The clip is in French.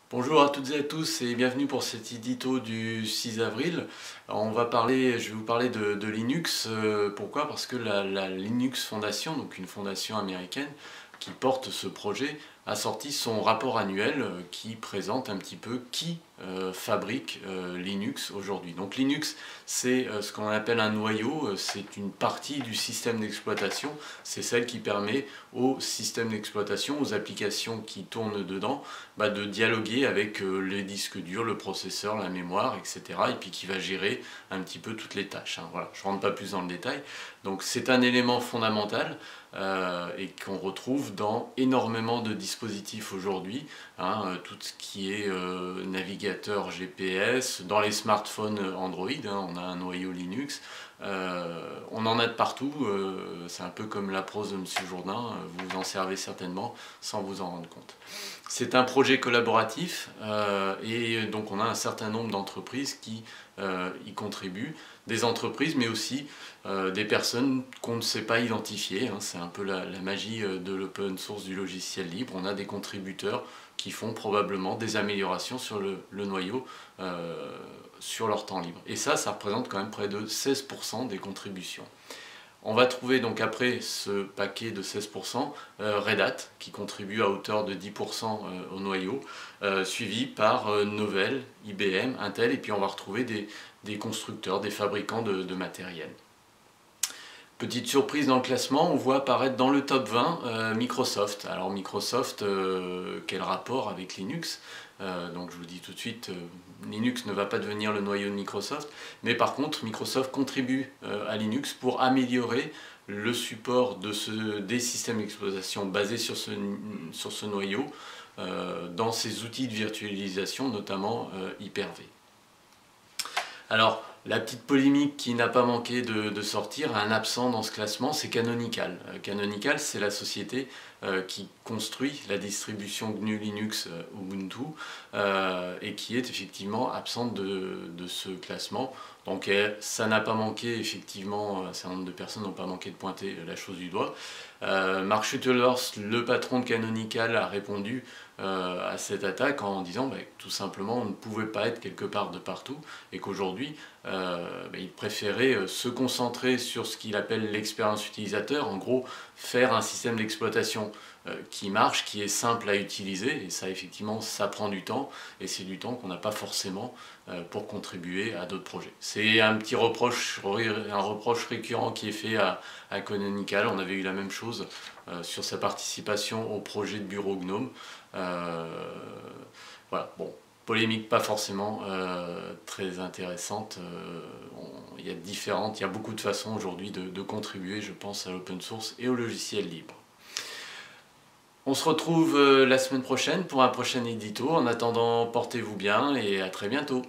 Bonjour à toutes et à tous et bienvenue pour cet édito du 6 avril. Alors, je vais vous parler de Linux. Pourquoi? Parce que la Linux Foundation, donc une fondation américaine qui porte ce projet, a sorti son rapport annuel qui présente un petit peu qui fabrique Linux aujourd'hui. Donc Linux, c'est ce qu'on appelle un noyau, c'est une partie du système d'exploitation, c'est celle qui permet au système d'exploitation, aux applications qui tournent dedans, de dialoguer avec les disques durs, le processeur, la mémoire, etc. Et puis qui va gérer un petit peu toutes les tâches. Voilà, je ne rentre pas plus dans le détail. Donc c'est un élément fondamental et qu'on retrouve dans énormément de dispositifs aujourd'hui. Tout ce qui est navigateur GPS, dans les smartphones Android, on a un noyau Linux. On en a de partout, c'est un peu comme la prose de Monsieur Jourdain, vous vous en servez certainement sans vous en rendre compte. C'est un projet collaboratif et donc on a un certain nombre d'entreprises qui y contribuent, des entreprises mais aussi des personnes qu'on ne sait pas identifier, c'est un peu la magie de l'open source du logiciel libre. On a des contributeurs qui font probablement des améliorations sur le noyau sur leur temps libre. Et ça représente quand même près de 16% des contributions. On va trouver donc après ce paquet de 16% Red Hat qui contribue à hauteur de 10% au noyau, suivi par Novell, IBM, Intel, et puis on va retrouver des constructeurs, des fabricants de matériel. Petite surprise dans le classement, on voit apparaître dans le top 20 Microsoft. Alors Microsoft, quel rapport avec Linux? Donc je vous dis tout de suite, Linux ne va pas devenir le noyau de Microsoft, mais par contre Microsoft contribue à Linux pour améliorer le support des systèmes d'exploitation basés sur ce noyau dans ses outils de virtualisation, notamment Hyper-V. Alors, la petite polémique qui n'a pas manqué de sortir, un absent dans ce classement, c'est Canonical. Canonical, c'est la société qui construit la distribution GNU Linux Ubuntu et qui est effectivement absente de ce classement. Donc ça n'a pas manqué, effectivement, un certain nombre de personnes n'ont pas manqué de pointer la chose du doigt. Mark Schutters, le patron de Canonical, a répondu à cette attaque en disant tout simplement on ne pouvait pas être quelque part de partout et qu'aujourd'hui il préférait se concentrer sur ce qu'il appelle l'expérience utilisateur, en gros faire un système d'exploitation qui marche, qui est simple à utiliser, et ça effectivement ça prend du temps et c'est du temps qu'on n'a pas forcément pour contribuer à d'autres projets. C'est un petit reproche, récurrent qui est fait à Canonical. On avait eu la même chose sur sa participation au projet de bureau GNOME. Voilà, bon, polémique pas forcément très intéressante. Il y a beaucoup de façons aujourd'hui de contribuer, je pense, à l'open source et au logiciel libre. On se retrouve la semaine prochaine pour un prochain édito. En attendant, portez-vous bien et à très bientôt.